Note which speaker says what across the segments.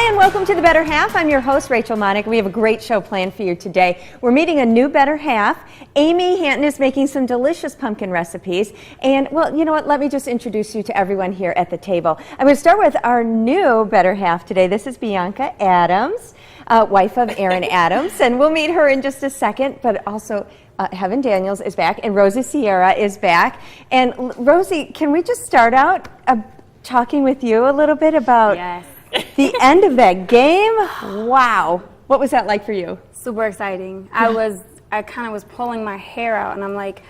Speaker 1: Hi, and welcome to The Better Half. I'm your host, Rachel Monick. We have a great show planned for you today. We're meeting a new better half. Amy Hanton is making some delicious pumpkin recipes. And, well, you know what? Let me just introduce you to everyone here at the table. I'm going to start with our new better half today. This is Bianca Adams, wife of Aaron Adams. And we'll meet her in just a second. But also, Heaven Daniels is back, and Rosie Sierra is back. And, Rosie, can we just start out talking with you a little bit about...
Speaker 2: Yes.
Speaker 1: The end of that game, wow. What was that like for you?
Speaker 2: Super exciting. I kind of was pulling my hair out, and I'm like,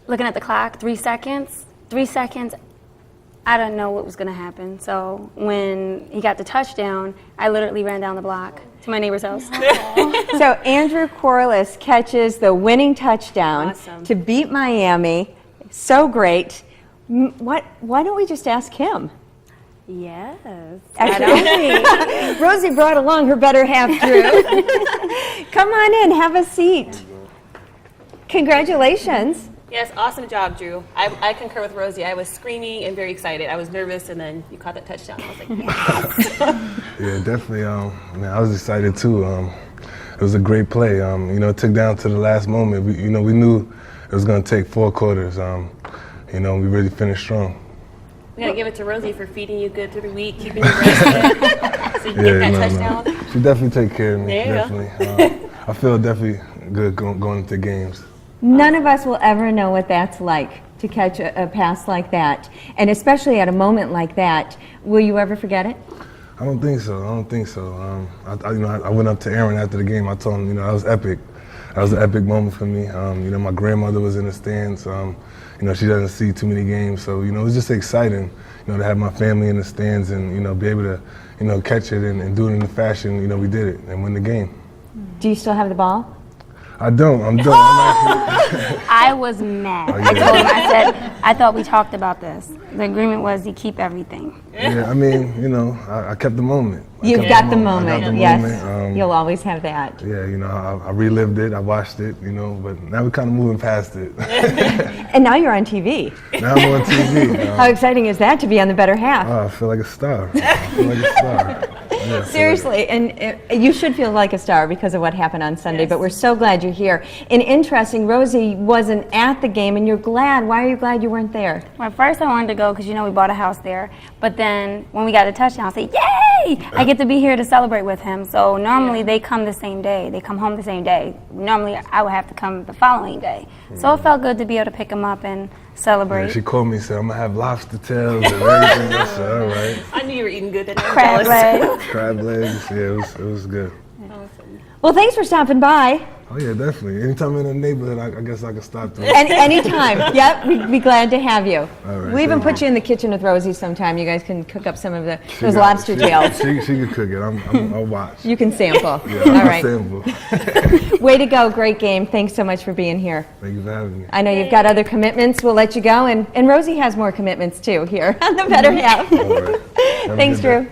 Speaker 2: looking at the clock, 3 seconds. 3 seconds, I didn't know what was going to happen. So when he got the touchdown, I literally ran down the block to my neighbor's house.
Speaker 1: So Drew Corliss catches the winning touchdown to beat Miami. So great. Why don't we just ask him?
Speaker 2: Yes.
Speaker 1: Rosie brought along her better half, Drew. Come on in, have a seat. Congratulations.
Speaker 3: Yes, awesome job, Drew. I concur with Rosie. I was screaming and very excited. I was nervous, and then you caught that touchdown. I was like, yes.
Speaker 4: Yeah, definitely. I was excited too. It was a great play. It took down to the last moment. We knew it was going to take 4 quarters. We really finished strong.
Speaker 3: We gotta give it to Rosie for feeding you good through the week, keeping you rested, so you can get that touchdown.
Speaker 4: No. She definitely take care of me.
Speaker 3: There you
Speaker 4: definitely. I feel definitely good going into games.
Speaker 1: None of us will ever know what that's like to catch a pass like that, and especially at a moment like that. Will you ever forget it?
Speaker 4: I don't think so. I went up to Aaron after the game. I told him, that was epic. That was an epic moment for me. My grandmother was in the stands. She doesn't see too many games, so it was just exciting, to have my family in the stands and be able to, catch it and do it in the fashion, we did it and win the game.
Speaker 1: Do you still have the ball?
Speaker 4: I don't. I'm done.
Speaker 2: I was mad. I told him, I said, I thought we talked about this. The agreement was you keep everything.
Speaker 4: Yeah, I kept the moment.
Speaker 1: You've got the moment, yes. You'll always have that.
Speaker 4: Yeah, I relived it, I watched it, but now we're kind of moving past it.
Speaker 1: And now you're on TV.
Speaker 4: Now I'm on TV.
Speaker 1: How exciting is that to be on The Better Half?
Speaker 4: Oh, I feel like a star. Yeah,
Speaker 1: seriously, and you should feel like a star because of what happened on Sunday, but we're so glad you're here. And interesting, Rosie wasn't at the game, and you're glad. Why are you glad you weren't there?
Speaker 2: Well, at first I wanted to go because, we bought a house there. But then when we got a touchdown, I said, yay! I get to be here to celebrate with him. So normally they come the same day. They come home the same day. Normally I would have to come the following day. So it felt good to be able to pick him up and celebrate.
Speaker 4: Yeah, she called me and said, I'm going to have lobster tails and everything. I said, all right.
Speaker 3: I knew you were eating good that night.
Speaker 2: Crab legs.
Speaker 4: Crab legs. Yeah, it was good.
Speaker 3: Awesome.
Speaker 1: Well, thanks for stopping by.
Speaker 4: Oh, yeah, definitely. Anytime in the neighborhood, I guess I can stop through.
Speaker 1: Anytime. Yep, we'd be glad to have you.
Speaker 4: All right,
Speaker 1: we even put you in the kitchen with Rosie sometime. You guys can cook up some of those lobster tails.
Speaker 4: She can cook it. I'll watch.
Speaker 1: You can sample.
Speaker 4: Yeah,
Speaker 1: all
Speaker 4: I'll
Speaker 1: right.
Speaker 4: sample.
Speaker 1: Way to go. Great game. Thanks so much for being here.
Speaker 4: Thank you for having me.
Speaker 1: I know you've got other commitments. We'll let you go. And Rosie has more commitments, too, here on The Better Half.
Speaker 4: All right.
Speaker 1: Thanks, Drew.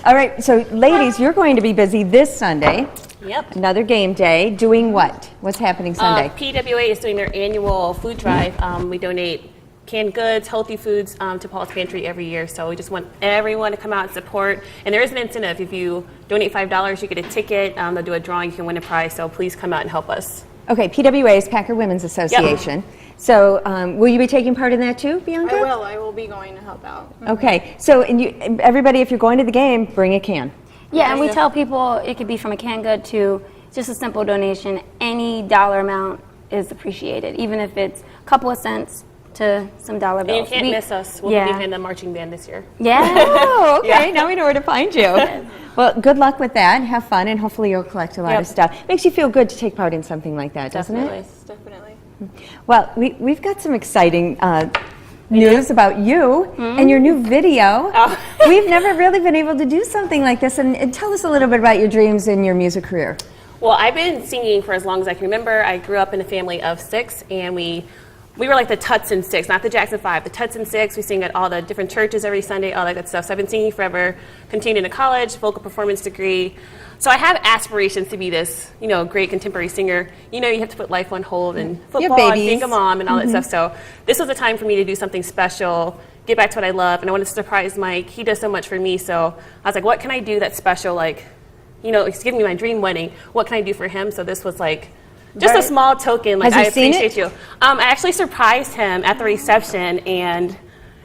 Speaker 1: All right, so ladies, you're going to be busy this Sunday.
Speaker 3: Yep.
Speaker 1: Another game day. Doing what? What's happening Sunday?
Speaker 3: PWA is doing their annual food drive. We donate canned goods, healthy foods to Paul's Pantry every year. So we just want everyone to come out and support. And there is an incentive. If you donate $5, you get a ticket. They'll do a drawing. You can win a prize. So please come out and help us.
Speaker 1: Okay, PWA is Packer Women's Association. Yep. So will you be taking part in that too, Bianca?
Speaker 5: I will. I will be going to help out.
Speaker 1: Okay, so everybody, if you're going to the game, bring a can.
Speaker 2: Yeah, and we tell people it could be from a canned good to just a simple donation. Any dollar amount is appreciated, even if it's a couple of cents to some dollar bills.
Speaker 3: And you can't miss us. We'll be behind the marching band this year.
Speaker 2: Yeah.
Speaker 1: Oh, okay. Now we know where to find you. Well, good luck with that. Have fun, and hopefully you'll collect a lot of stuff. Makes you feel good to take part in something like that, doesn't it?
Speaker 5: Yes, definitely.
Speaker 1: Well, we've got some exciting news about you and your new video. We've never really been able to do something like this. And tell us a little bit about your dreams and your music career.
Speaker 3: Well, I've been singing for as long as I can remember. I grew up in a family of 6, and we were like the Tutson 6, not the Jackson 5, the Tutson 6. We sing at all the different churches every Sunday, all that good stuff. So I've been singing forever, continued into college, vocal performance degree. So I have aspirations to be this, great contemporary singer. You have to put life on hold and football and being a mom and all that stuff. So this was a time for me to do something special get back to what I love, and I wanted to surprise Mike. He does so much for me, so I was like, what can I do that's special? Like, you know, he's giving me my dream wedding. What can I do for him? So this was like just a small token. Like,
Speaker 1: Has he
Speaker 3: I
Speaker 1: seen
Speaker 3: appreciate
Speaker 1: it?
Speaker 3: you. I actually surprised him at the reception, and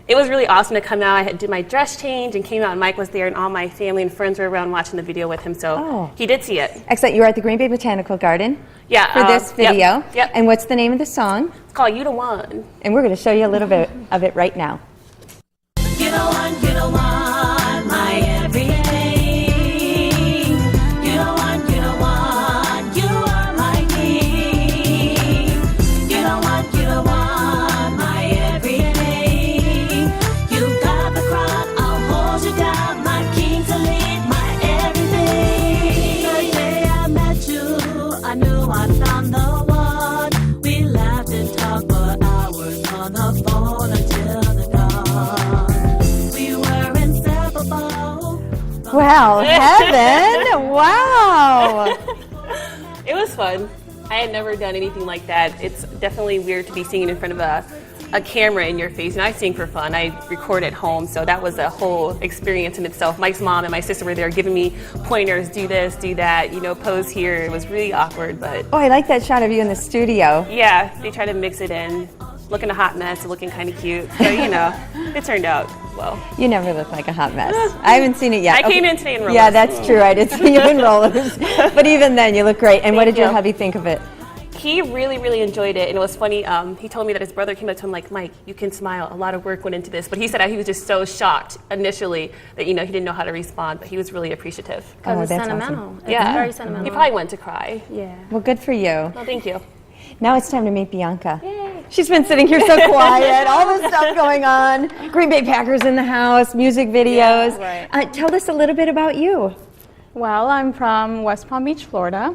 Speaker 3: it was really awesome to come out. I had did my dress change and came out, and Mike was there, and all my family and friends were around watching the video with him. So he did see it.
Speaker 1: Excellent. You were at the Green Bay Botanical Garden
Speaker 3: Yeah.
Speaker 1: for this video.
Speaker 3: Yep.
Speaker 1: And what's the name of the song?
Speaker 3: It's called You the One.
Speaker 1: And we're going to show you a little bit of it right now.
Speaker 6: You don't want my everything. You don't want, you are my king. You don't want my everything. You got the crown, I'll hold you down, my king to lead my everything. The day I met you, I knew I found the one. We laughed and talked for hours on the phone until the dawn.
Speaker 1: Wow, heaven! Wow!
Speaker 3: It was fun. I had never done anything like that. It's definitely weird to be singing in front of a camera in your face. And I sing for fun. I record at home, so that was a whole experience in itself. Mike's mom and my sister were there giving me pointers, do this, do that, you know, pose here. It was really awkward, but
Speaker 1: Oh, I like that shot of you in the studio.
Speaker 3: yeah, they try to mix it in. Looking a hot mess, looking kind of cute. So, you know, it turned out well.
Speaker 1: You never look like a hot mess. I haven't seen it yet.
Speaker 3: I came in today in rollers.
Speaker 1: Yeah, that's true. I did see you in rollers. But even then, you look great. And what did your hubby think of it?
Speaker 3: He really, really enjoyed it, and it was funny. He told me that his brother came up to him like, Mike, you can smile. A lot of work went into this. But he said that he was just so shocked initially that, you know, he didn't know how to respond, but he was really appreciative.
Speaker 1: Oh,
Speaker 2: It's
Speaker 1: that's
Speaker 2: sentimental.
Speaker 1: awesome.
Speaker 2: It's very sentimental.
Speaker 3: He probably went to cry.
Speaker 2: Yeah.
Speaker 1: Well, good for you.
Speaker 3: Well, thank you.
Speaker 1: Now it's time to meet Bianca. She's been sitting here so quiet, all this stuff going on. Green Bay Packers in the house, music videos.
Speaker 5: right.
Speaker 1: Tell us a little bit about you.
Speaker 5: Well, I'm from West Palm Beach, Florida,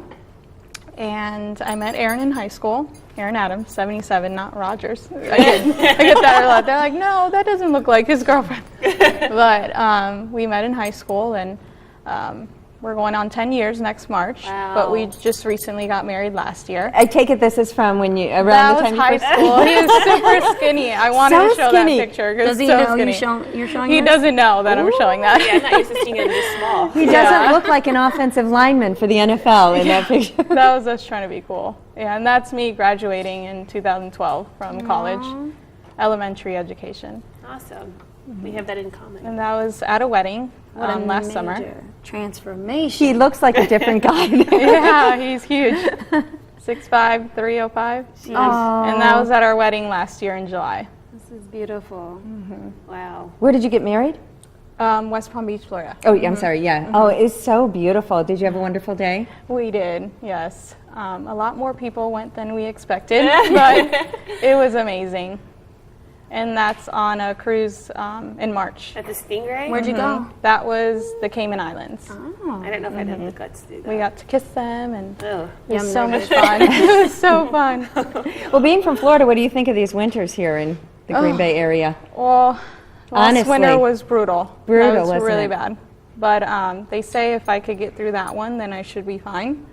Speaker 5: and I met Aaron in high school. Aaron Adams, 77, not Rogers. I get that a lot. They're like, no, that doesn't look like his girlfriend. But we met in high school, and we're going on 10 years next March.
Speaker 3: Wow.
Speaker 5: But we just recently got married last year.
Speaker 1: I take it this is from when you, around
Speaker 5: That
Speaker 1: the
Speaker 5: was
Speaker 1: time
Speaker 5: high
Speaker 1: you first...
Speaker 5: school. He was super skinny. I wanted
Speaker 1: So
Speaker 5: to show
Speaker 1: skinny.
Speaker 5: that picture because
Speaker 2: Does he
Speaker 5: so
Speaker 2: know
Speaker 5: skinny.
Speaker 2: you're showing
Speaker 5: He
Speaker 2: this?
Speaker 5: doesn't know that I'm showing that.
Speaker 3: Yeah, I'm not used to seeing him this small.
Speaker 1: He doesn't look like an offensive lineman for the NFL in that picture.
Speaker 5: That was us trying to be cool. Yeah, and that's me graduating in 2012 from college, elementary education.
Speaker 3: Awesome. We have that in common.
Speaker 5: And that was at a wedding last summer.
Speaker 2: Major transformation.
Speaker 1: He looks like a different guy.
Speaker 5: Yeah, he's huge. 6'5", 305. And that was at our wedding last year in July.
Speaker 2: This is beautiful.
Speaker 3: Wow.
Speaker 1: Where did you get married?
Speaker 5: West Palm Beach, Florida.
Speaker 1: Oh, I'm sorry, yeah. Oh, it's so beautiful. Did you have a wonderful day?
Speaker 5: We did, yes. A lot more people went than we expected, but it was amazing. And that's on a cruise in March.
Speaker 3: At the Stingray?
Speaker 2: Where'd you go?
Speaker 5: That was the Cayman Islands.
Speaker 3: I don't know if I'd have the guts to do that.
Speaker 5: We got to kiss them, and
Speaker 3: Oh.
Speaker 5: it was so much fun. It was so fun.
Speaker 1: Well, being from Florida, what do you think of these winters here in the Green Bay area?
Speaker 5: Well, last
Speaker 1: Honestly.
Speaker 5: winter was brutal.
Speaker 1: Brutal,
Speaker 5: That was
Speaker 1: wasn't
Speaker 5: really
Speaker 1: it?
Speaker 5: bad. But they say if I could get through that one, then I should be fine.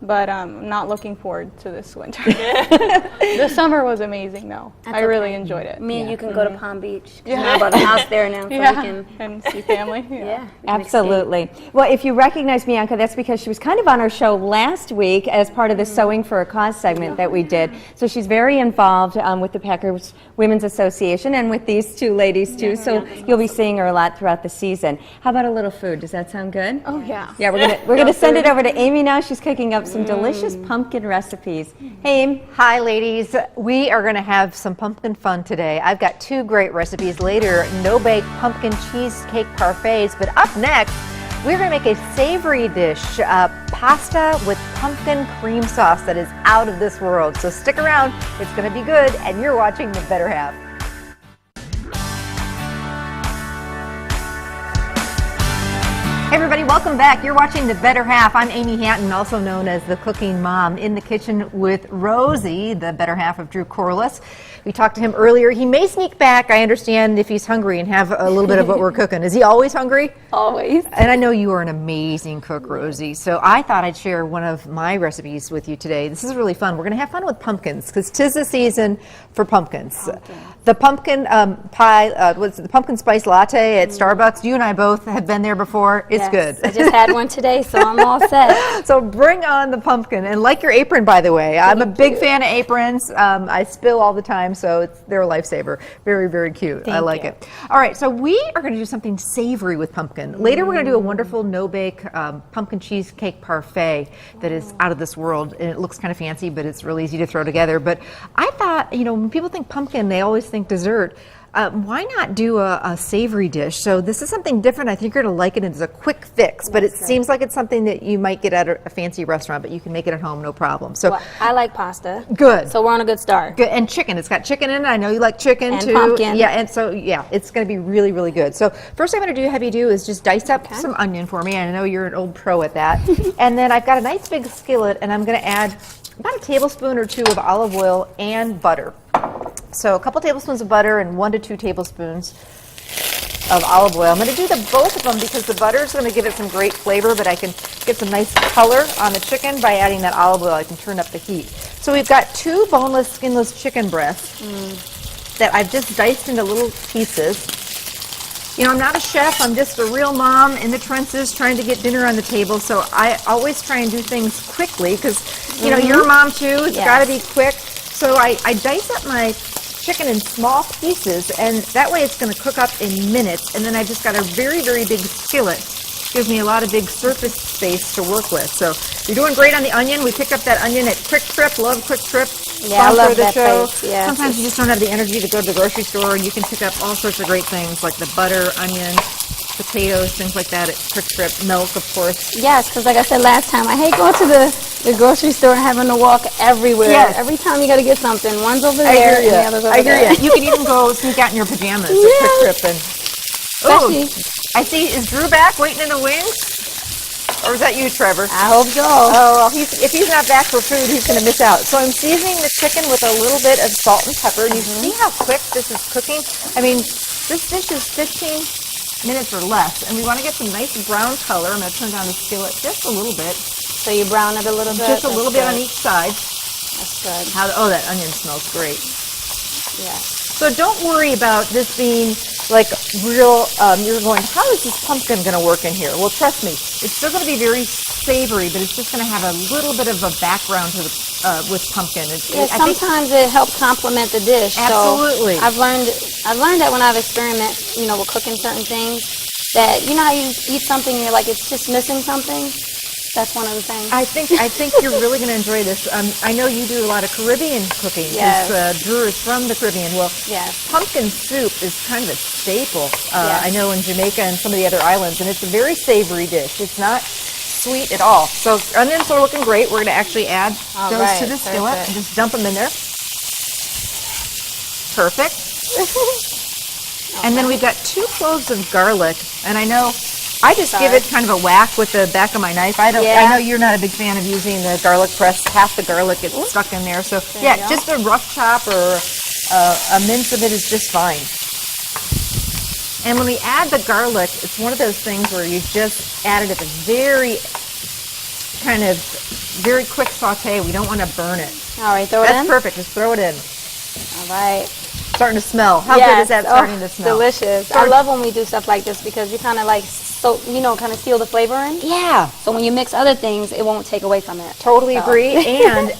Speaker 5: But I'm not looking forward to this winter. The summer was amazing, though. I really enjoyed it.
Speaker 2: Me and you can go to Palm Beach. Yeah. I bought a house there now, so we can.
Speaker 5: And see family.
Speaker 2: Yeah. we can
Speaker 1: Absolutely. Well, if you recognize Bianca, that's because she was kind of on our show last week as part of the Sewing for a Cause segment that we did. So she's very involved with the Packers Women's Association and with these two ladies too. So you'll be seeing her a lot throughout the season. How about a little food? Does that sound good?
Speaker 5: Oh, yeah.
Speaker 1: Yeah, we're gonna send it over to Amy now. She's cooking up some delicious pumpkin recipes. Hey, Amy.
Speaker 7: Hi, ladies. We are going to have some pumpkin fun today. I've got two great recipes later, no-bake pumpkin cheesecake parfaits. But up next, we're going to make a savory dish, pasta with pumpkin cream sauce that is out of this world. So stick around. It's going to be good, and you're watching The Better Half. Hey everybody, welcome back. You're watching The Better Half. I'm Amy Hanton, also known as the Cooking Mom, in the kitchen with Rosie, the better half of Drew Corliss. We talked to him earlier. He may sneak back, I understand, if he's hungry and have a little bit of what we're cooking. Is he always hungry?
Speaker 2: Always.
Speaker 7: And I know you are an amazing cook, Rosie. So I thought I'd share one of my recipes with you today. This is really fun. We're going to have fun with pumpkins because 'tis the season for pumpkins. The pumpkin pie, what's it, the pumpkin spice latte at Starbucks. You and I both have been there before. It's
Speaker 2: Yes.
Speaker 7: good.
Speaker 2: I just had one today, so I'm all set.
Speaker 7: So bring on the pumpkin, and like your apron, by the way. I'm a big fan of aprons. I spill all the time, so they're a lifesaver. Very, very cute. I like it. All right, so we are going to do something savory with pumpkin. Later, we're going to do a wonderful no-bake pumpkin cheesecake parfait that is out of this world, and it looks kind of fancy, but it's really easy to throw together. But I thought, you know, when people think pumpkin, they always think dessert. Why not do a savory dish? So this is something different. I think you're going to like it. It's a quick fix, but it seems like it's something that you might get at a fancy restaurant, but you can make it at home, no problem. So
Speaker 2: Well, I like pasta.
Speaker 7: good.
Speaker 2: So we're on a good start.
Speaker 7: Good. And chicken. It's got chicken in it. I know you like chicken
Speaker 2: And
Speaker 7: too.
Speaker 2: pumpkin.
Speaker 7: Yeah, and so yeah, it's going to be really, really good. So first I'm going to have you do is just dice up some onion for me. I know you're an old pro at that. And then I've got a nice big skillet, and I'm going to add about a tablespoon or two of olive oil and butter. So a couple tablespoons of butter and 1 to 2 tablespoons of olive oil. I'm going to do both of them because the butter is going to give it some great flavor, but I can get some nice color on the chicken by adding that olive oil. I can turn up the heat. So we've got 2 boneless, skinless chicken breasts that I've just diced into little pieces. You know, I'm not a chef. I'm just a real mom in the trenches trying to get dinner on the table. So I always try and do things quickly because, you know, you're a mom too. It's got to be quick. So I dice up my chicken in small pieces, and that way it's going to cook up in minutes. And then I just got a very, very big skillet. Gives me a lot of big surface space to work with. So you're doing great on the onion. We picked up that onion at Quick Trip. Love Quick Trip.
Speaker 2: Yeah, I love that
Speaker 7: show.
Speaker 2: place. Yeah.
Speaker 7: Sometimes you just don't have the energy to go to the grocery store, and you can pick up all sorts of great things like the butter, onion, potatoes, things like that at Quick Trip. Milk, of course.
Speaker 2: Yes, because like I said last time, I hate going to the grocery store and having to walk everywhere.
Speaker 7: Yes.
Speaker 2: Every time you got to get something, one's over there and the other's over there.
Speaker 7: You can even go sneak out in your pajamas at Quick Trip. And,
Speaker 2: Especially,
Speaker 7: I see, is Drew back waiting in the wings? Or is that you, Trevor?
Speaker 2: I hope so.
Speaker 7: Oh, well, if he's not back for food, he's going to miss out. So I'm seasoning the chicken with a little bit of salt and pepper. You see how quick this is cooking? I mean, this dish is 15 minutes or less, and we want to get some nice brown color. I'm going to turn down the skillet just a little bit.
Speaker 2: So you brown it a little bit?
Speaker 7: Just a little bit on each side.
Speaker 2: That's good.
Speaker 7: Oh, that onion smells great.
Speaker 2: Yeah.
Speaker 7: So don't worry about this being like real, you're going, how is this pumpkin going to work in here? Well, trust me, it's still going to be very savory, but it's just going to have a little bit of a background to the, with pumpkin.
Speaker 2: Sometimes it helps complement the dish.
Speaker 7: Absolutely.
Speaker 2: So I've learned that when I've experimented, you know, with cooking certain things, that you know how you eat something and you're like, it's just missing something? That's one of the things.
Speaker 7: I think you're really going to enjoy this. I know you do a lot of Caribbean cooking.
Speaker 2: Yes.
Speaker 7: Drew is from the Caribbean. Well,
Speaker 2: yes.
Speaker 7: Pumpkin soup is kind of a staple. I know in Jamaica and some of the other islands, and it's a very savory dish. It's not sweet at all. So onions are looking great. We're going to actually add those to the skillet and just dump them in there. Perfect. And then we've got 2 cloves of garlic, and I know I just give it kind of a whack with the back of my knife. I know you're not a big fan of using the garlic press. Half the garlic gets stuck in there. So just a rough chop or a mince of it is just fine. And when we add the garlic, it's one of those things where you just add it at the very quick saute. We don't want to burn it.
Speaker 2: All right, throw it in?
Speaker 7: That's perfect. Just throw it in.
Speaker 2: All right.
Speaker 7: Starting to smell. How good is that starting to smell?
Speaker 2: Delicious. I love when we do stuff like this because you kind of like, kind of seal the flavor in.
Speaker 7: Yeah.
Speaker 2: So when you mix other things, it won't take away from it.
Speaker 7: Totally agree. And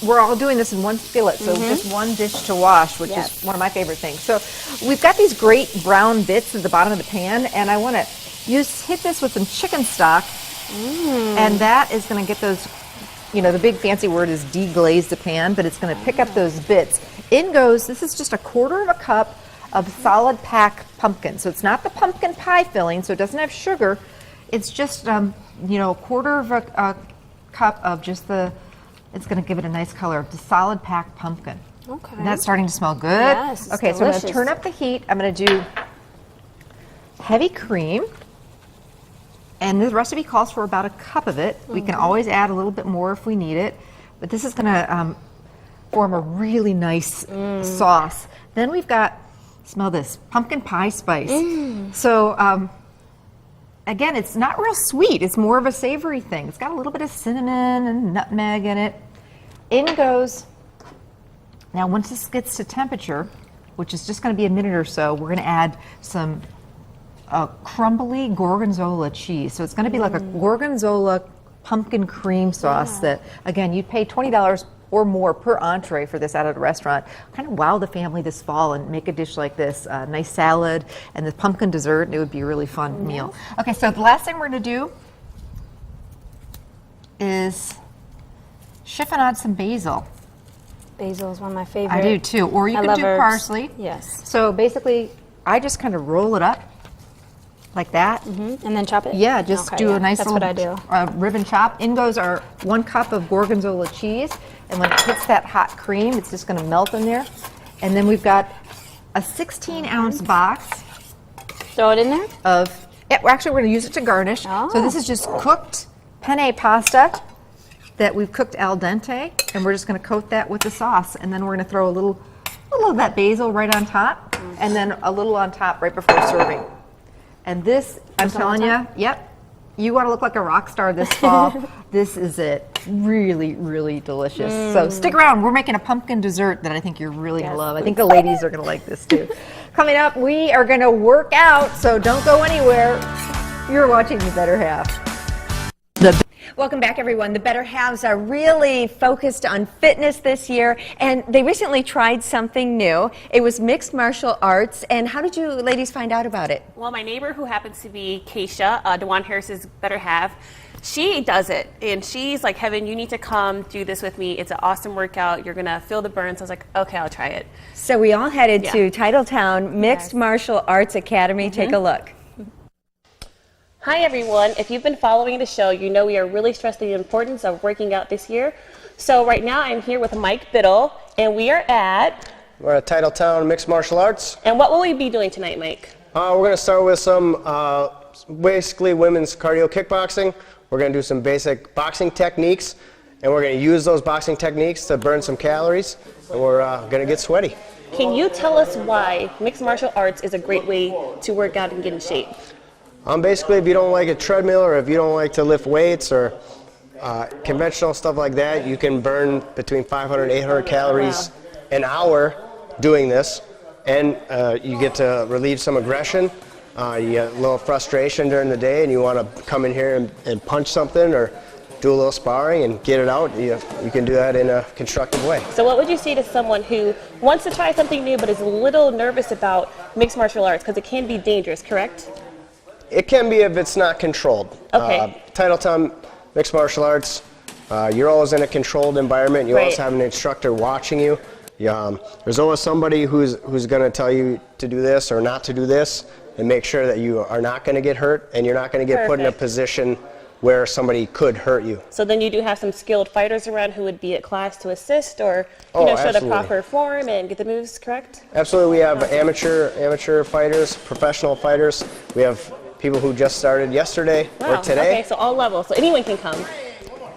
Speaker 7: we're all doing this in one skillet, so just one dish to wash, which is one of my favorite things. So we've got these great brown bits at the bottom of the pan, and I want to hit this with some chicken stock, and that is going to get those, the big fancy word is deglaze the pan, but it's going to pick up those bits. In goes, this is just 1/4 cup of solid pack pumpkin. So it's not the pumpkin pie filling, so it doesn't have sugar. It's just, 1/4 cup of just it's going to give it a nice color of the solid pack pumpkin.
Speaker 2: Okay.
Speaker 7: And that's starting to smell good.
Speaker 2: Yes,
Speaker 7: okay,
Speaker 2: delicious.
Speaker 7: so I'm going to turn up the heat. I'm going to do heavy cream. And the recipe calls for about 1 cup of it. We can always add a little bit more if we need it. But this is going to form a really nice sauce. Then we've got, smell this, pumpkin pie spice. So again, it's not real sweet. It's more of a savory thing. It's got a little bit of cinnamon and nutmeg in it. In goes, now once this gets to temperature, which is just going to be a minute or so, we're going to add some crumbly gorgonzola cheese. So it's going to be like a gorgonzola pumpkin cream sauce that, again, you'd pay $20 or more per entree for this out at a restaurant. Kind of wow the family this fall and make a dish like this. Nice salad and the pumpkin dessert, and it would be a really fun meal. Okay, so the last thing we're going to do is chiffonade some basil.
Speaker 2: Basil is one of my favorites.
Speaker 7: I do too. Or you
Speaker 2: I
Speaker 7: can
Speaker 2: love
Speaker 7: do
Speaker 2: herbs.
Speaker 7: parsley.
Speaker 2: Yes.
Speaker 7: So basically, I just kind of roll it up like that.
Speaker 2: And then chop it?
Speaker 7: Yeah, just
Speaker 2: Okay,
Speaker 7: do
Speaker 2: yeah,
Speaker 7: a nice
Speaker 2: that's
Speaker 7: little
Speaker 2: what I do.
Speaker 7: ribbon chop. In goes our 1 cup of gorgonzola cheese. And when it hits that hot cream, it's just going to melt in there. And then we've got a 16-ounce box
Speaker 2: Throw it in there?
Speaker 7: of, actually we're going to use it to garnish. So this is just cooked penne pasta that we've cooked al dente, and we're just going to coat that with the sauce, and then we're going to throw a little of that basil right on top, and then a little on top right before serving. And this, I'm telling you, you want to look like a rock star this fall. This is it. Really, really delicious. So stick around. We're making a pumpkin dessert that I think you're really going to love. I think the ladies are going to like this too. Coming up, we are going to work out, so don't go anywhere. You're watching The Better Half.
Speaker 1: Welcome back, everyone. The Better Halves are really focused on fitness this year, and they recently tried something new. It was mixed martial arts, and how did you ladies find out about it?
Speaker 3: Well, my neighbor, who happens to be Keisha, DeJuan Harris's better half, she does it, and she's like, Heaven, you need to come do this with me. It's an awesome workout. You're going to feel the burns. I was like, okay, I'll try it.
Speaker 1: So we all headed to Titletown Mixed Martial Arts Academy. Take a look.
Speaker 3: Hi, everyone. If you've been following the show, you know we are really stressing the importance of working out this year. So right now I'm here with Mike Biddle, and we're at
Speaker 8: Titletown Mixed Martial Arts.
Speaker 3: And what will we be doing tonight, Mike?
Speaker 8: We're going to start with some basically women's cardio kickboxing. We're going to do some basic boxing techniques, and we're going to use those boxing techniques to burn some calories, and we're going to get sweaty.
Speaker 3: Can you tell us why mixed martial arts is a great way to work out and get in shape?
Speaker 8: Basically, if you don't like a treadmill or if you don't like to lift weights or conventional stuff like that, you can burn between 500 and 800 calories an hour doing this, and you get to relieve some aggression. You get a little frustration during the day and you want to come in here and punch something or do a little sparring and get it out. You can do that in a constructive way.
Speaker 3: So what would you say to someone who wants to try something new but is a little nervous about mixed martial arts, because it can be dangerous, correct?
Speaker 8: It can be if it's not controlled.
Speaker 3: Okay.
Speaker 8: Titletown Mixed Martial Arts, you're always in a controlled environment. You always have an instructor watching you. There's always somebody who's going to tell you to do this or not to do this, and make sure that you are not going to get hurt and you're not going to get put in a position where somebody could hurt you.
Speaker 3: So then you do have some skilled fighters around who would be at class to assist or show the proper form and get the moves correct?
Speaker 8: Absolutely. We have amateur fighters, professional fighters. We have people who just started yesterday or today.
Speaker 3: Okay, so all levels. So anyone can come.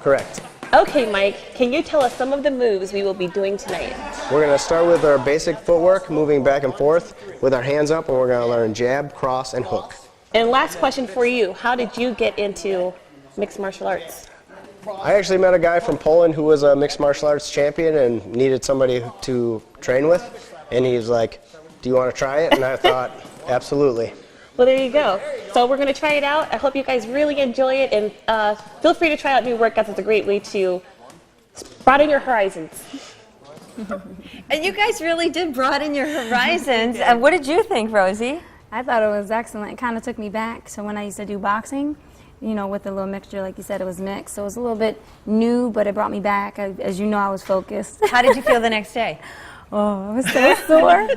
Speaker 8: Correct.
Speaker 3: Okay, Mike, can you tell us some of the moves we will be doing tonight?
Speaker 8: We're going to start with our basic footwork, moving back and forth with our hands up, and we're going to learn jab, cross, and hook.
Speaker 3: And last question for you, how did you get into mixed martial arts?
Speaker 8: I actually met a guy from Poland who was a mixed martial arts champion and needed somebody to train with, and he's like, do you want to try it? And I thought, absolutely.
Speaker 3: Well, there you go. So we're going to try it out. I hope you guys really enjoy it, and feel free to try out new workouts. It's a great way to broaden your horizons.
Speaker 1: And you guys really did broaden your horizons. What did you think, Rosie?
Speaker 2: I thought it was excellent. It kind of took me back. So when I used to do boxing, with a little mixture, like you said, it was mixed. So it was a little bit new, but it brought me back. As you know, I was focused.
Speaker 1: How did you feel the next day?
Speaker 2: Oh, I was so sore.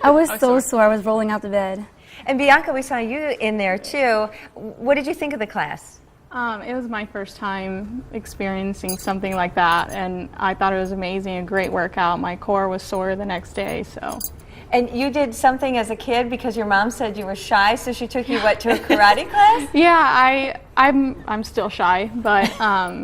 Speaker 2: I was so sore. I was rolling out the bed.
Speaker 1: And Bianca, we saw you in there too. What did you think of the class?
Speaker 5: It was my first time experiencing something like that, and I thought it was amazing, a great workout. My core was sore the next day, so.
Speaker 1: And you did something as a kid because your mom said you were shy, so she took you, to a karate class?
Speaker 5: Yeah, I'm still shy, but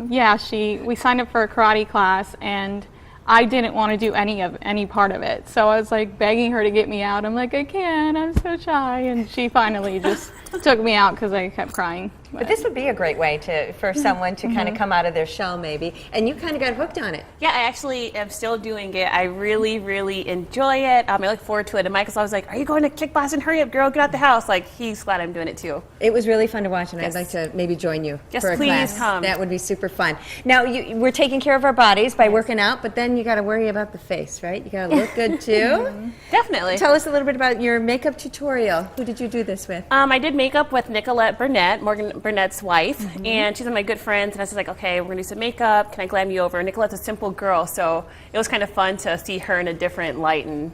Speaker 5: we signed up for a karate class, and I didn't want to do any part of it. So I was like begging her to get me out. I'm like, I can't, I'm so shy. And she finally just took me out because I kept crying.
Speaker 1: But this would be a great way for someone to kind of come out of their shell maybe. And you kind of got hooked on it.
Speaker 3: Yeah, I actually am still doing it. I really, really enjoy it. I look forward to it. And Michael's always like, are you going to kickboxing? Hurry up, girl, get out the house. Like, he's glad I'm doing it too.
Speaker 1: It was really fun to watch, and
Speaker 3: Yes.
Speaker 1: I'd like to maybe join you
Speaker 3: Yes,
Speaker 1: for a
Speaker 3: please
Speaker 1: class.
Speaker 3: come.
Speaker 1: That would be super fun. Now, we're taking care of our bodies by working out, but then you got to worry about the face, right? You got to look good too.
Speaker 3: Definitely.
Speaker 1: Tell us a little bit about your makeup tutorial. Who did you do this with?
Speaker 3: I did makeup with Nicolette Burnett, Morgan Burnett's wife, and she's one of my good friends. And I was like, okay, we're gonna do some makeup. Can I glam you over? Nicolette's a simple girl, so it was kind of fun to see her in a different light, and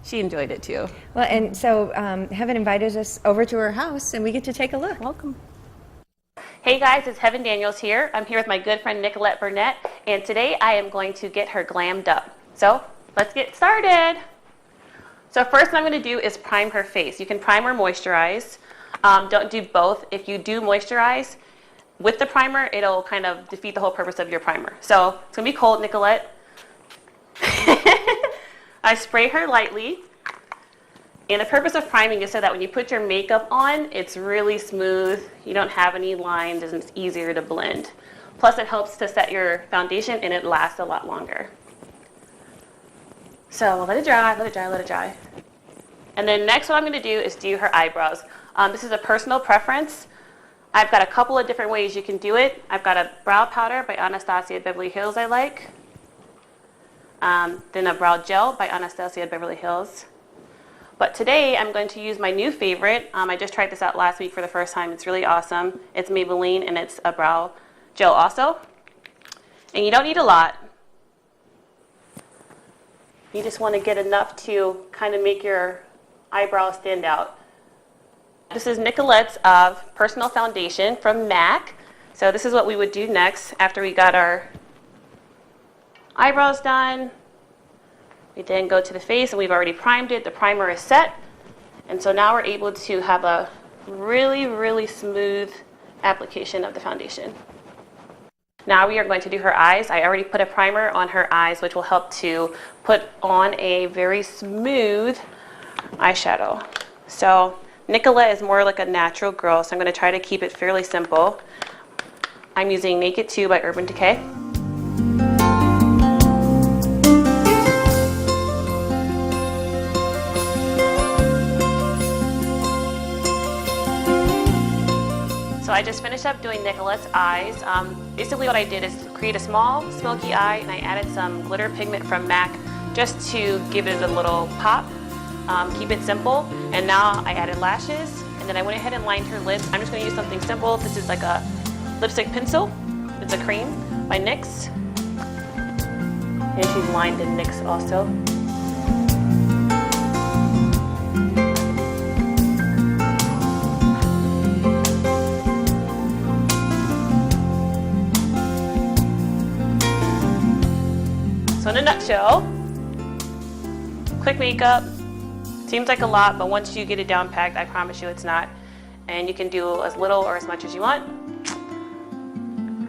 Speaker 3: she enjoyed it too.
Speaker 1: Well, and so Heaven invited us over to her house, and we get to take a look.
Speaker 3: Welcome. Hey guys, it's Heaven Daniels here. I'm here with my good friend Nicolette Burnett, and today I am going to get her glammed up. So let's get started. So first what I'm going to do is prime her face. You can prime or moisturize. Don't do both. If you do moisturize with the primer, it'll kind of defeat the whole purpose of your primer. So it's going to be cold, Nicolette. I spray her lightly. And the purpose of priming is so that when you put your makeup on, it's really smooth. You don't have any lines, and it's easier to blend. Plus, it helps to set your foundation, and it lasts a lot longer. So let it dry, let it dry, let it dry. And then next what I'm going to do is do her eyebrows. This is a personal preference. I've got a couple of different ways you can do it. I've got a brow powder by Anastasia Beverly Hills I like. Then a brow gel by Anastasia Beverly Hills. But today I'm going to use my new favorite. I just tried this out last week for the first time. It's really awesome. It's Maybelline, and it's a brow gel also. And you don't need a lot. You just want to get enough to kind of make your eyebrows stand out. This is Nicolette's personal foundation from MAC. So this is what we would do next after we got our eyebrows done. We then go to the face, and we've already primed it. The primer is set. And so now we're able to have a really, really smooth application of the foundation. Now we are going to do her eyes. I already put a primer on her eyes, which will help to put on a very smooth eyeshadow. So Nicolette is more like a natural girl, so I'm going to try to keep it fairly simple. I'm using Naked 2 by Urban Decay. So I just finished up doing Nicolette's eyes. Basically what I did is create a small smoky eye, and I added some glitter pigment from MAC just to give it a little pop, keep it simple. And now I added lashes, and then I went ahead and lined her lips. I'm just going to use something simple. This is like a lipstick pencil. It's a cream by NYX. And she's lined in NYX also. So in a nutshell, quick makeup, seems like a lot, but once you get it down packed, I promise you it's not. And you can do as little or as much as you want.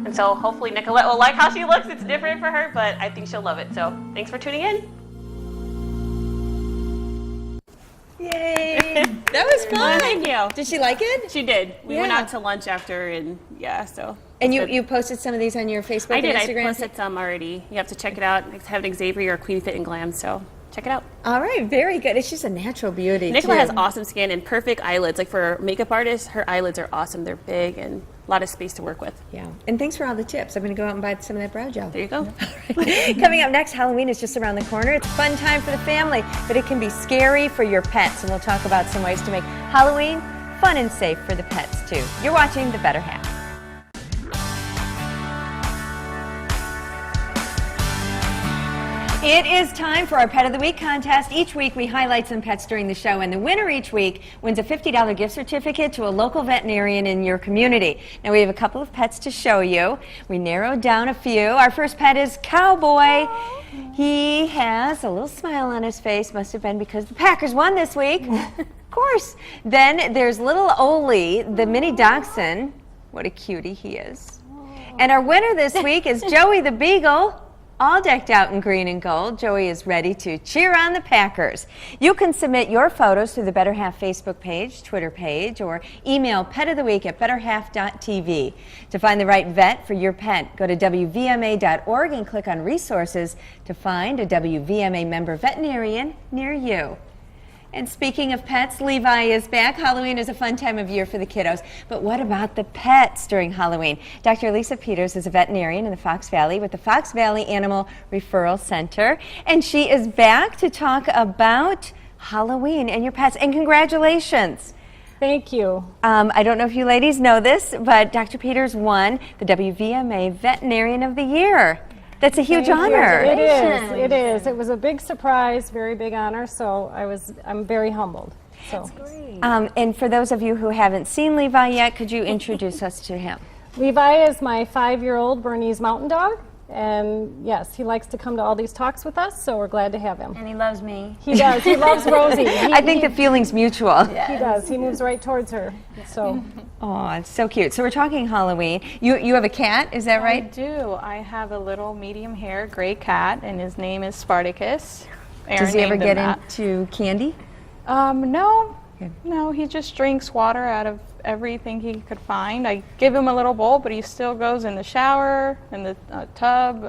Speaker 3: And so hopefully Nicolette will like how she looks. It's different for her, but I think she'll love it. So thanks for tuning in.
Speaker 1: Yay! That was fun.
Speaker 3: Thank you.
Speaker 1: Did she like it?
Speaker 3: She did. We went
Speaker 1: Yeah.
Speaker 3: out to lunch after, and yeah, so.
Speaker 1: And you posted some of these on your Facebook
Speaker 3: I did.
Speaker 1: and Instagram?
Speaker 3: I posted some already. You have to check it out. It's Heaven Xavier or Queen Fit and Glam, so check it out.
Speaker 1: All right, very good. It's just a natural beauty,
Speaker 3: Nicola
Speaker 1: too.
Speaker 3: has awesome skin and perfect eyelids. Like for a makeup artists, her eyelids are awesome. They're big and a lot of space to work with.
Speaker 1: Yeah, and thanks for all the tips. I'm going to go out and buy some of that brow gel.
Speaker 3: There you go.
Speaker 1: Coming up next, Halloween is just around the corner. It's a fun time for the family, but it can be scary for your pets, and we'll talk about some ways to make Halloween fun and safe for the pets, too. You're watching The Better Half. It is time for our Pet of the Week contest. Each week we highlight some pets during the show, and the winner each week wins a $50 gift certificate to a local veterinarian in your community. Now we have a couple of pets to show you. We narrowed down a few. Our first pet is Cowboy. He has a little smile on his face. Must have been because the Packers won this week. Of course. Then there's little Oli, the mini dachshund. What a cutie he is. And our winner this week is Joey the Beagle. All decked out in green and gold, Joey is ready to cheer on the Packers. You can submit your photos through the Better Half Facebook page, Twitter page, or email petoftheweek@betterhalf.tv. To find the right vet for your pet, go to WVMA.org and click on Resources to find a WVMA member veterinarian near you. And speaking of pets, Levi is back. Halloween is a fun time of year for the kiddos. But what about the pets during Halloween? Dr. Lisa Peters is a veterinarian in the Fox Valley with the Fox Valley Animal Referral Center. And she is back to talk about Halloween and your pets. And congratulations.
Speaker 9: Thank you.
Speaker 1: I don't know if you ladies know this, but Dr. Peters won the WVMA Veterinarian of the Year. That's a huge honor.
Speaker 9: It is. It is. It was a big surprise, very big honor. So I'm very humbled. So.
Speaker 1: And for those of you who haven't seen Levi yet, could you introduce us to him?
Speaker 9: Levi is my 5-year-old Bernese Mountain Dog. And yes, he likes to come to all these talks with us, so we're glad to have him.
Speaker 2: And he loves me.
Speaker 9: He does. He loves Rosie.
Speaker 1: I think the feeling's mutual.
Speaker 9: He does. He moves right towards her. So.
Speaker 1: Oh, it's so cute. So we're talking Halloween. You have a cat, is that right?
Speaker 5: I do. I have a little medium hair gray cat, and his name is Spartacus.
Speaker 1: Does he ever
Speaker 5: named him
Speaker 1: get
Speaker 5: that.
Speaker 1: into candy?
Speaker 5: No.
Speaker 1: Good.
Speaker 5: No, he just drinks water out of everything he could find. I give him a little bowl, but he still goes in the shower, in the tub,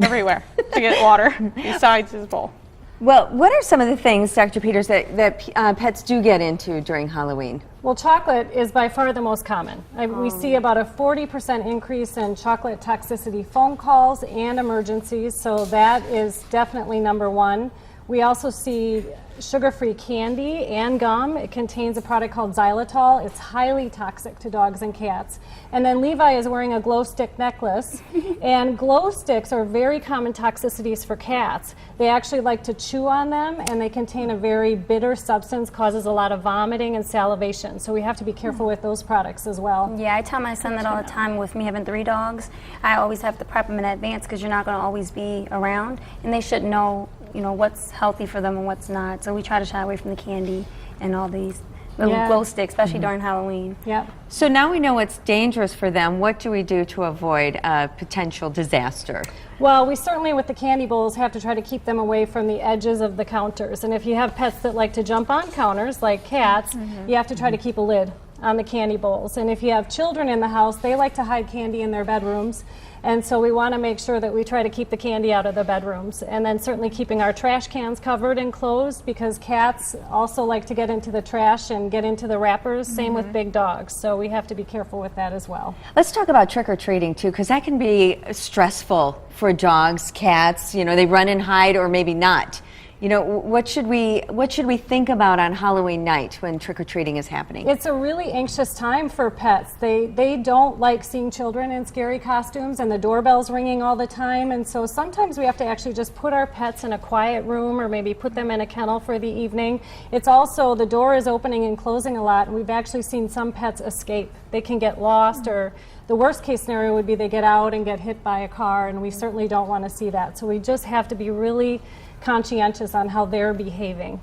Speaker 5: everywhere to get water besides his bowl.
Speaker 1: Well, what are some of the things, Dr. Peters, that pets do get into during Halloween?
Speaker 9: Well, chocolate is by far the most common. We see about a 40% increase in chocolate toxicity phone calls and emergencies, so that is definitely number one. We also see sugar-free candy and gum. It contains a product called xylitol. It's highly toxic to dogs and cats. And then Levi is wearing a glow stick necklace. And glow sticks are very common toxicities for cats. They actually like to chew on them, and they contain a very bitter substance, causes a lot of vomiting and salivation. So we have to be careful with those products as well.
Speaker 2: Yeah, I tell my son that all the time. With me having 3 dogs, I always have to prep them in advance because you're not going to always be around, and they should know, what's healthy for them and what's not. So we try to shy away from the candy and all these little glow sticks, especially during Halloween.
Speaker 9: Yep.
Speaker 1: So now we know what's dangerous for them. What do we do to avoid a potential disaster?
Speaker 9: Well, we certainly, with the candy bowls, have to try to keep them away from the edges of the counters. And if you have pets that like to jump on counters, like cats, you have to try to keep a lid on the candy bowls. And if you have children in the house, they like to hide candy in their bedrooms. And so we want to make sure that we try to keep the candy out of the bedrooms. And then certainly keeping our trash cans covered and closed, because cats also like to get into the trash and get into the wrappers. Same with big dogs. So we have to be careful with that as well.
Speaker 1: Let's talk about trick-or-treating too, because that can be stressful for dogs, cats. They run and hide, or maybe not. What should we think about on Halloween night when trick-or-treating is happening?
Speaker 9: It's a really anxious time for pets. They don't like seeing children in scary costumes, and the doorbell's ringing all the time. And so sometimes we have to actually just put our pets in a quiet room, or maybe put them in a kennel for the evening. It's also, the door is opening and closing a lot, and we've actually seen some pets escape. They can get lost, or the worst case scenario would be they get out and get hit by a car, and we certainly don't want to see that. So we just have to be really conscientious on how they're behaving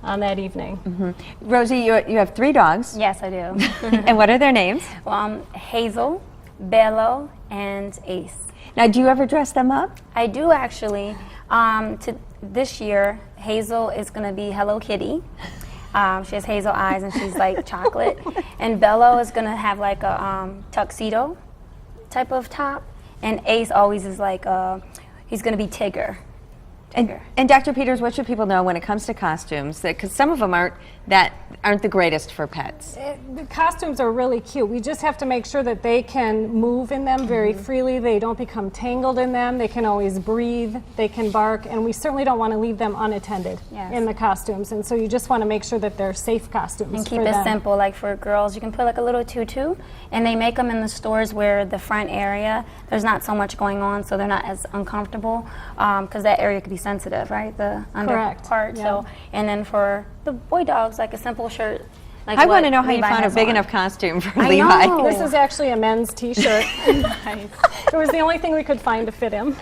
Speaker 9: on that evening.
Speaker 1: Rosie, you have 3 dogs.
Speaker 2: Yes, I do.
Speaker 1: And what are their names?
Speaker 2: Hazel, Bello, and Ace.
Speaker 1: Now, do you ever dress them up?
Speaker 2: I do actually. This year, Hazel is going to be Hello Kitty. She has hazel eyes and she's like chocolate. And Bello is going to have like a tuxedo type of top. And Ace always is like, he's going to be Tigger.
Speaker 1: And Dr. Peters, what should people know when it comes to costumes? Because some of them aren't the greatest for pets.
Speaker 9: The costumes are really cute. We just have to make sure that they can move in them very freely. They don't become tangled in them. They can always breathe. They can bark. And we certainly don't want to leave them unattended in the costumes. And so you just want to make sure that they're safe costumes.
Speaker 2: And keep it simple. Like for girls, you can put like a little tutu. And they make them in the stores where the front area, there's not so much going on, so they're not as uncomfortable. Because that area could be sensitive, right? The under part.
Speaker 9: Yeah.
Speaker 2: So, and then for the boy dogs, like a simple shirt. Like
Speaker 1: I want to know how you found a big enough costume for Levi.
Speaker 2: know.
Speaker 9: This is actually a men's t-shirt.
Speaker 5: Nice.
Speaker 9: It was the only thing we could find to fit him.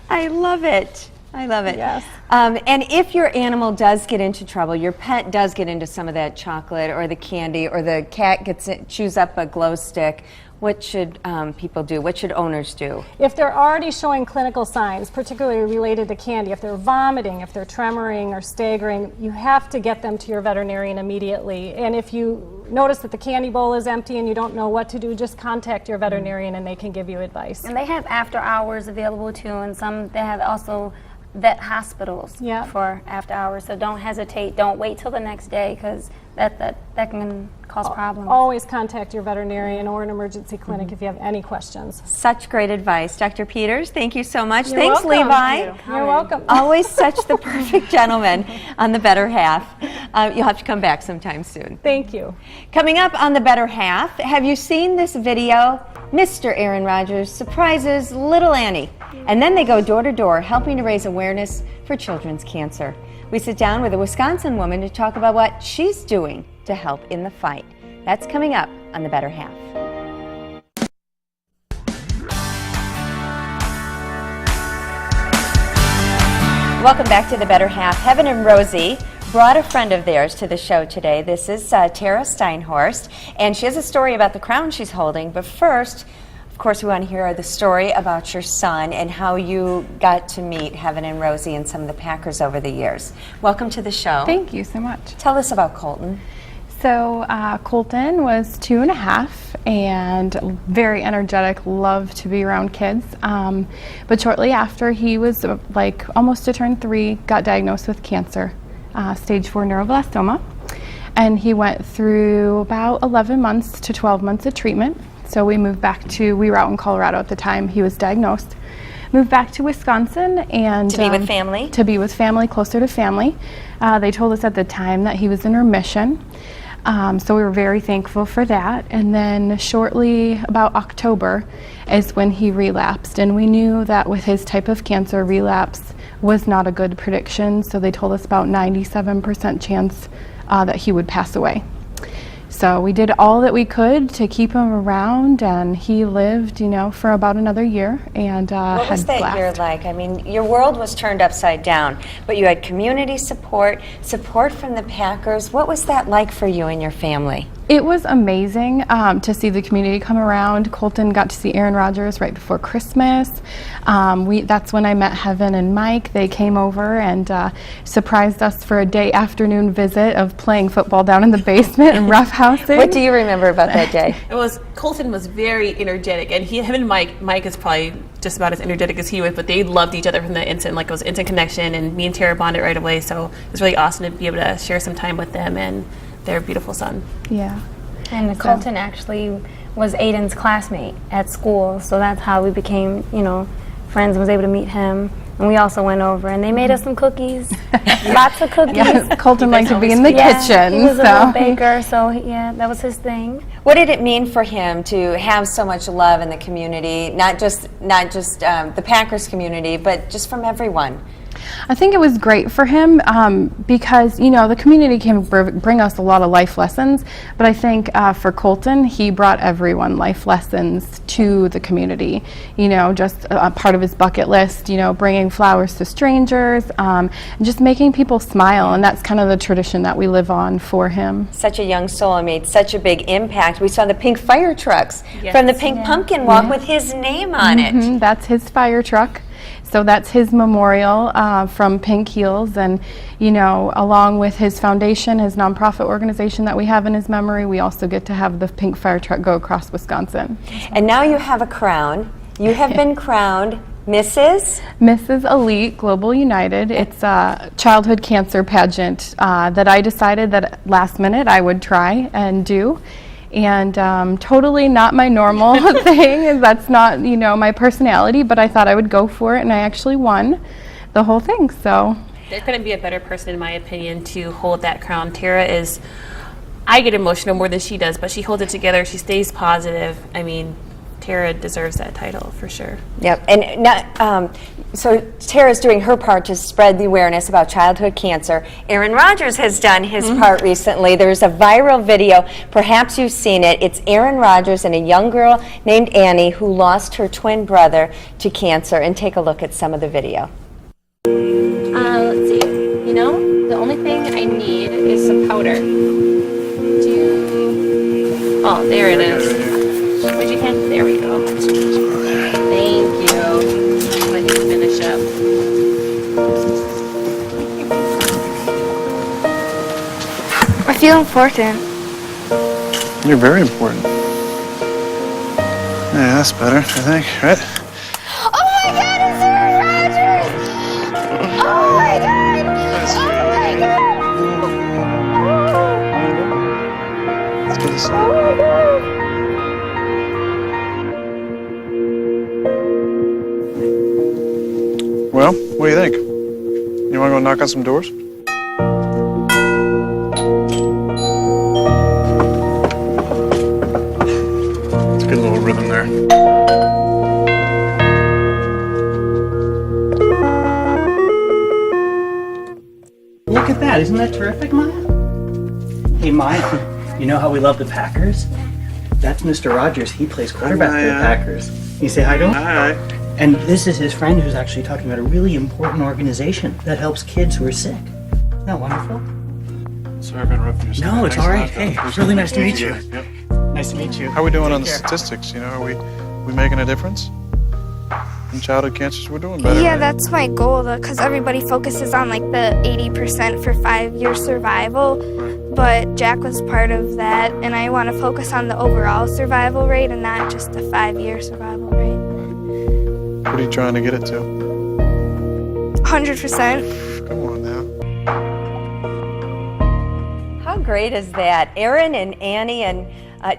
Speaker 1: I love it. I love it.
Speaker 9: Yes.
Speaker 1: And if your animal does get into trouble, your pet does get into some of that chocolate or the candy, or the cat chews up a glow stick, what should people do? What should owners do?
Speaker 9: If they're already showing clinical signs, particularly related to candy, if they're vomiting, if they're tremoring or staggering, you have to get them to your veterinarian immediately. And if you notice that the candy bowl is empty and you don't know what to do, just contact your veterinarian and they can give you advice.
Speaker 2: And they have after hours available too, and some they have also vet hospitals for after hours. So don't hesitate. Don't wait till the next day, because that can cause problems.
Speaker 9: Always contact your veterinarian or an emergency clinic if you have any questions.
Speaker 1: Such great advice. Dr. Peters, thank you so much.
Speaker 9: You're
Speaker 1: Thanks,
Speaker 9: welcome.
Speaker 1: Levi.
Speaker 9: You're welcome.
Speaker 1: Always such the perfect gentleman on The Better Half. You'll have to come back sometime soon.
Speaker 9: Thank you.
Speaker 1: Coming up on The Better Half, have you seen this video? Mr. Aaron Rodgers surprises little Annie, and then they go door to door helping to raise awareness for children's cancer. We sit down with a Wisconsin woman to talk about what she's doing to help in the fight. That's coming up on The Better Half. Welcome back to The Better Half. Heaven and Rosie brought a friend of theirs to the show today. This is Tara Steinhorst, and she has a story about the crown she's holding. But first, of course, we want to hear the story about your son and how you got to meet Heaven and Rosie and some of the Packers over the years. Welcome to the show.
Speaker 10: Thank you so much.
Speaker 1: Tell us about Colton.
Speaker 10: So Colton was 2.5 and very energetic, loved to be around kids. But shortly after, he was like almost to turn 3, got diagnosed with cancer, stage 4 neuroblastoma. And he went through about 11 months to 12 months of treatment. So we moved back to, we were out in Colorado at the time he was diagnosed. Moved back to Wisconsin and
Speaker 1: to be with family?
Speaker 10: To be with family, closer to family. They told us at the time that he was in remission. So we were very thankful for that. And then shortly, about October, is when he relapsed. And we knew that with his type of cancer, relapse was not a good prediction. So they told us about 97% chance that he would pass away. So we did all that we could to keep him around, and he lived, for about another year. And
Speaker 1: what was that year like? I mean, your world was turned upside down, but you had community support from the Packers. What was that like for you and your family?
Speaker 10: It was amazing to see the community come around. Colton got to see Aaron Rodgers right before Christmas. That's when I met Heaven and Mike. They came over and surprised us for a day afternoon visit of playing football down in the basement and roughhousing.
Speaker 1: What do you remember about that day?
Speaker 3: Colton was very energetic, and him and Mike is probably just about as energetic as he was, but they loved each other from the instant. Like, it was instant connection, and me and Tara bonded right away. So it was really awesome to be able to share some time with them and their beautiful son.
Speaker 10: Yeah.
Speaker 2: And Colton actually was Aiden's classmate at school, so that's how we became, friends and was able to meet him. And we also went over and they made us some cookies, lots of cookies.
Speaker 10: Yeah, Colton liked to be in the kitchen.
Speaker 2: He was a little baker, so that was his thing.
Speaker 1: What did it mean for him to have so much love in the community, not just the Packers community, but just from everyone?
Speaker 10: I think it was great for him because, the community can bring us a lot of life lessons, but I think for Colton, he brought everyone life lessons to the community, just a part of his bucket list, bringing flowers to strangers, and just making people smile, and that's kind of the tradition that we live on for him.
Speaker 1: Such a young soul and made such a big impact. We saw the pink fire trucks from the Pink Pumpkin Walk with his name on it.
Speaker 10: That's his fire truck. So that's his memorial from Pink Heels, and along with his foundation, his nonprofit organization that we have in his memory, we also get to have the Pink Fire Truck go across Wisconsin.
Speaker 1: And now you have a crown. You have been crowned Mrs.
Speaker 10: Elite Global United. It's a childhood cancer pageant that I decided that last minute I would try and do. And totally not my normal thing. That's not, my personality, but I thought I would go for it, and I actually won the whole thing, so.
Speaker 3: There couldn't be a better person, in my opinion, to hold that crown. Tara is, I get emotional more than she does, but she holds it together. She stays positive. I mean, Tara deserves that title for sure.
Speaker 1: Yep, and so Tara's doing her part to spread the awareness about childhood cancer. Aaron Rodgers has done his part recently. There's a viral video, perhaps you've seen it. It's Aaron Rodgers and a young girl named Annie who lost her twin brother to cancer. And take a look at some of the video.
Speaker 11: Let's see. The only thing I need is some powder. Oh, there it is. Where'd you hand? There we go. Thank you. Let you finish up.
Speaker 12: I feel important.
Speaker 13: You're very important. Yeah, that's better, I think, right?
Speaker 12: Oh my God, it's Aaron Rodgers! Oh my God! Oh my God!
Speaker 13: Let's get this.
Speaker 12: Oh my God!
Speaker 13: Well, what do you think? You want to go knock on some doors? It's a good little rhythm there.
Speaker 14: Look at that. Isn't that terrific, Maya? Hey, Maya, you know how we love the Packers? That's Mr. Rogers. He plays quarterback for the Packers. Can you say hi to him?
Speaker 13: Hi.
Speaker 14: And this is his friend who's actually talking about a really important organization that helps kids who are sick. Isn't that wonderful?
Speaker 13: Sorry for interrupting you.
Speaker 14: No, it's all right. Hey, it's really nice to meet you.
Speaker 13: Yep.
Speaker 14: Nice to meet you.
Speaker 13: How are we doing on the
Speaker 14: Take care.
Speaker 13: statistics? You know, are we making a difference? In childhood cancers, we're doing better.
Speaker 12: Yeah,
Speaker 13: right?
Speaker 12: that's my goal, because everybody focuses on like the 80% for 5-year survival, but Jack was part of that, and I want to focus on the overall survival rate and not just the 5-year survival rate.
Speaker 13: What are you trying to get it to?
Speaker 12: 100%.
Speaker 13: Come on now.
Speaker 1: How great is that? Aaron and Annie and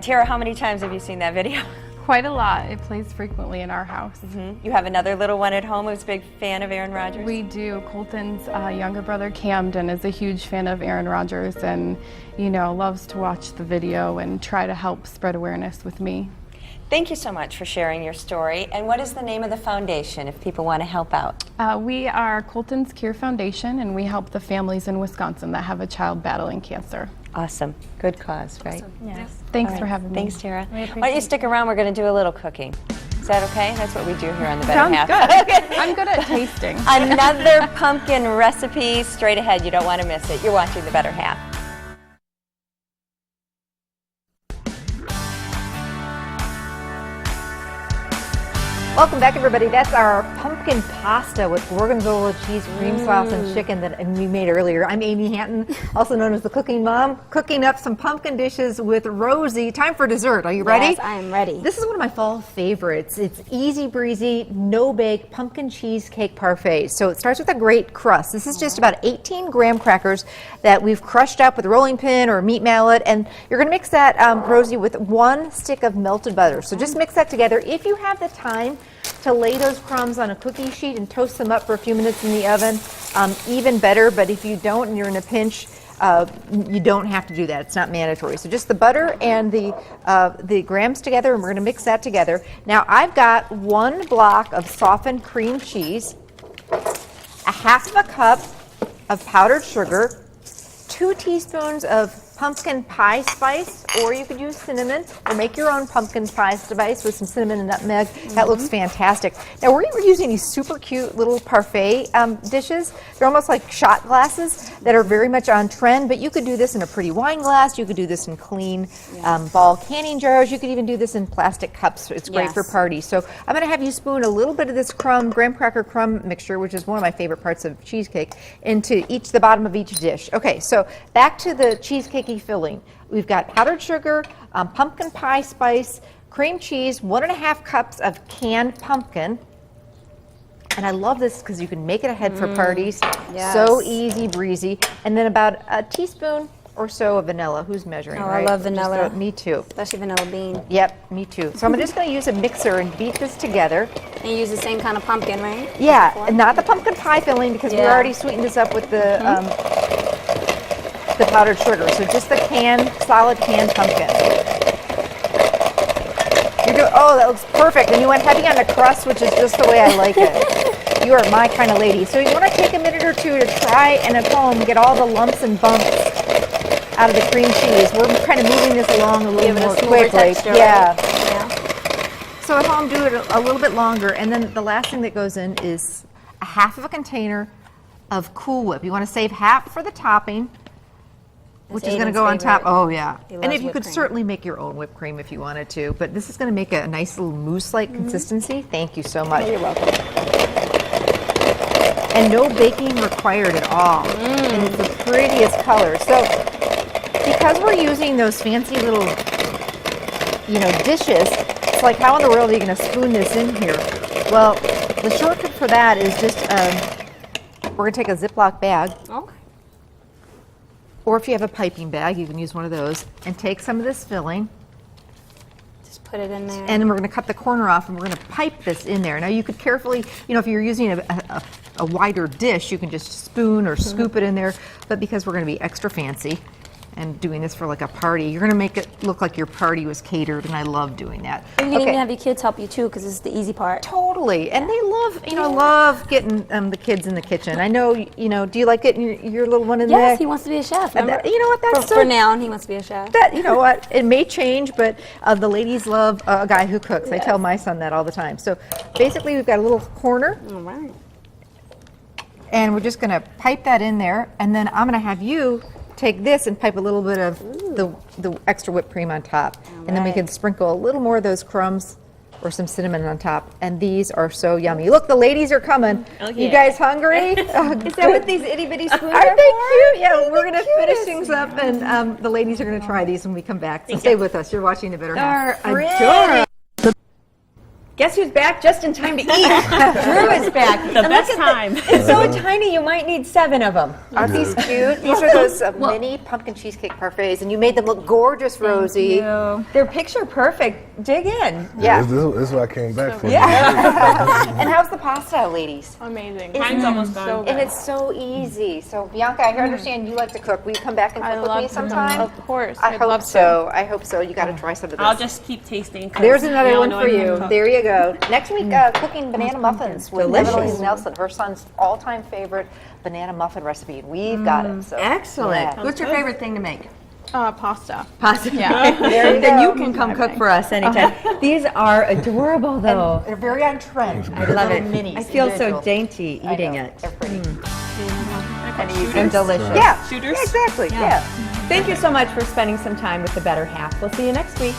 Speaker 1: Tara, how many times have you seen that video?
Speaker 10: Quite a lot. It plays frequently in our house.
Speaker 1: You have another little one at home who's a big fan of Aaron Rodgers?
Speaker 10: We do. Colton's younger brother Camden is a huge fan of Aaron Rodgers and, you know, loves to watch the video and try to help spread awareness with me.
Speaker 1: Thank you so much for sharing your story. And what is the name of the foundation if people want to help out?
Speaker 10: We are Colton's Cure Foundation, and we help the families in Wisconsin that have a child battling cancer.
Speaker 1: Awesome. Good cause, right?
Speaker 10: Yes. Thanks
Speaker 1: All
Speaker 10: for
Speaker 1: right.
Speaker 10: having me.
Speaker 1: Thanks, Tara. Why don't you stick around? We're going to do a little cooking. Is that okay? That's what we do here on The Better
Speaker 10: Sounds
Speaker 1: Half.
Speaker 10: good.
Speaker 1: Okay.
Speaker 10: I'm good at tasting.
Speaker 1: Another pumpkin recipe straight ahead. You don't want to miss it. You're watching The Better Half.
Speaker 7: Welcome back, everybody. That's our pumpkin pasta with gorgonzola cheese, cream sauce, and chicken that we made earlier. I'm Amy Hanton, also known as the Cooking Mom, cooking up some pumpkin dishes with Rosie. Time for dessert. Are you ready?
Speaker 2: Yes, I am ready.
Speaker 7: This is one of my fall favorites. It's easy breezy, no bake pumpkin cheesecake parfait. So it starts with a great crust. This is just about 18 graham crackers that we've crushed up with a rolling pin or a meat mallet, and you're going to mix that, Rosie, with 1 stick of melted butter. So just mix that together. If you have the time to lay those crumbs on a cookie sheet and toast them up for a few minutes in the oven, even better. But if you don't and you're in a pinch, you don't have to do that. It's not mandatory. So just the butter and the grahams together, and we're going to mix that together. Now I've got 1 block of softened cream cheese, a half of a cup of powdered sugar, 2 teaspoons of pumpkin pie spice, or you could use cinnamon, or make your own pumpkin pie spice with some cinnamon and nutmeg. That looks fantastic. Now we're using these super cute little parfait dishes. They're almost like shot glasses that are very much on trend, but you could do this in a pretty wine glass. You could do this in clean ball canning jars. You could even do this in plastic cups. It's great for parties. So I'm going to have you spoon a little bit of this graham cracker crumb mixture, which is one of my favorite parts of cheesecake, into the bottom of each dish. Okay, so back to the cheesecake filling. We've got powdered sugar, pumpkin pie spice, cream cheese, 1.5 cups of canned pumpkin. And I love this because you can make it ahead for parties.
Speaker 2: Yes.
Speaker 7: So easy breezy. And then about a teaspoon or so of vanilla. Who's measuring, right?
Speaker 2: I love vanilla.
Speaker 7: Me too.
Speaker 2: Especially vanilla bean.
Speaker 7: Yep, me too. So I'm just going to use a mixer and beat this together.
Speaker 2: And you use the same kind of pumpkin, right?
Speaker 7: Yeah, and not the pumpkin pie filling because we already sweetened this up with the powdered sugar. So just the solid canned pumpkin. Oh, that looks perfect. And you went heavy on the crust, which is just the way I like it. You are my kind of lady. So you want to take a minute or two to try and at home get all the lumps and bumps out of the cream cheese. We're kind of moving this along a little more quickly.
Speaker 2: Texture,
Speaker 7: yeah.
Speaker 2: Right?
Speaker 7: So at home, do it a little bit longer. And then the last thing that goes in is a half of a container of Cool Whip. You want to save half for the topping. which is going to go on top. Oh, yeah.
Speaker 2: He
Speaker 7: And
Speaker 2: loves
Speaker 7: if you
Speaker 2: whipped
Speaker 7: could
Speaker 2: cream.
Speaker 7: certainly make your own whipped cream if you wanted to, but this is going to make a nice little mousse-like consistency. Thank you so much.
Speaker 2: You're welcome.
Speaker 7: And no baking required at all. And it's the prettiest color. So because we're using those fancy little, dishes, it's like, how in the world are you going to spoon this in here? Well, the shortcut for that is just, we're going to take a Ziploc bag.
Speaker 2: Okay.
Speaker 7: Or if you have a piping bag, you can use one of those, and take some of this filling,
Speaker 2: Just put it in there.
Speaker 7: and then we're going to cut the corner off, and we're going to pipe this in there. Now you could carefully, if you're using a wider dish, you can just spoon or scoop it in there, but because we're going to be extra fancy and doing this for like a party, you're going to make it look like your party was catered, and I love doing that.
Speaker 2: You can even have your kids help you too, because it's the easy part.
Speaker 7: Totally, and they love getting the kids in the kitchen. I know, do you like getting your little one in there?
Speaker 2: Yes, he wants to be a chef.
Speaker 7: And
Speaker 2: remember?
Speaker 7: you know what, that's
Speaker 2: for now, and he wants to be a chef.
Speaker 7: That, you know what, it may change, but the ladies love a guy who cooks. I tell my son that all the time. So basically, we've got a little corner,
Speaker 2: All right.
Speaker 7: and we're just going to pipe that in there, and then I'm going to have you take this and pipe a little bit of the extra whipped cream on top. And then we can sprinkle a little more of those crumbs or some cinnamon on top. And these are so yummy. Look, the ladies are coming.
Speaker 1: Okay.
Speaker 7: You guys hungry?
Speaker 1: Is that what these itty bitty spoons are
Speaker 7: Aren't they
Speaker 1: for?
Speaker 7: cute? Yeah, we're going to finish things up, and the ladies are going to try these when we come back. So stay with us. You're watching The Better Half.
Speaker 1: Adorable. Guess who's back just in time to eat? Drew is back.
Speaker 11: The best time.
Speaker 1: It's so tiny, you might need 7 of them.
Speaker 7: Aren't these cute? These are those mini pumpkin cheesecake parfaits, and you made them look gorgeous, Rosie.
Speaker 1: They're picture perfect. Dig in.
Speaker 7: Yeah.
Speaker 4: This is what I came back for.
Speaker 7: And how's the pasta, ladies?
Speaker 5: Amazing.
Speaker 11: Mine's almost done.
Speaker 5: So
Speaker 7: And it's so easy. So, Bianca, I understand you like to cook. Will you come back and
Speaker 5: I
Speaker 7: cook with
Speaker 5: love
Speaker 7: me
Speaker 5: to.
Speaker 7: sometime?
Speaker 5: Of course.
Speaker 7: I
Speaker 5: I'd
Speaker 7: hope
Speaker 5: love to.
Speaker 7: so. I hope so. You got to try some of this.
Speaker 11: I'll just keep tasting. 'cause
Speaker 7: There's
Speaker 11: we
Speaker 7: another
Speaker 11: all
Speaker 7: one
Speaker 11: know
Speaker 7: for
Speaker 11: I can
Speaker 7: you.
Speaker 11: cook.
Speaker 7: There you go. Next week, cooking banana muffins with
Speaker 1: Delicious.
Speaker 7: Evelyn Nelson, her son's all-time favorite banana muffin recipe. We've got it. So.
Speaker 1: Excellent.
Speaker 7: Yeah.
Speaker 1: What's your favorite thing to make?
Speaker 5: Pasta.
Speaker 1: Pasta.
Speaker 5: Yeah.
Speaker 1: There you
Speaker 7: go.
Speaker 1: Then you can come cook for us anytime. These are adorable, though.
Speaker 7: They're very on trend.
Speaker 1: I love it.
Speaker 7: Minis,
Speaker 1: I feel so
Speaker 7: individual.
Speaker 1: dainty
Speaker 7: I
Speaker 1: eating
Speaker 7: know.
Speaker 1: it.
Speaker 7: They're pretty.
Speaker 1: And delicious.
Speaker 7: Yeah.
Speaker 11: Shooters?
Speaker 7: Yeah, exactly. Yeah.
Speaker 1: Thank you so much for spending some time with The Better Half. We'll see you next week.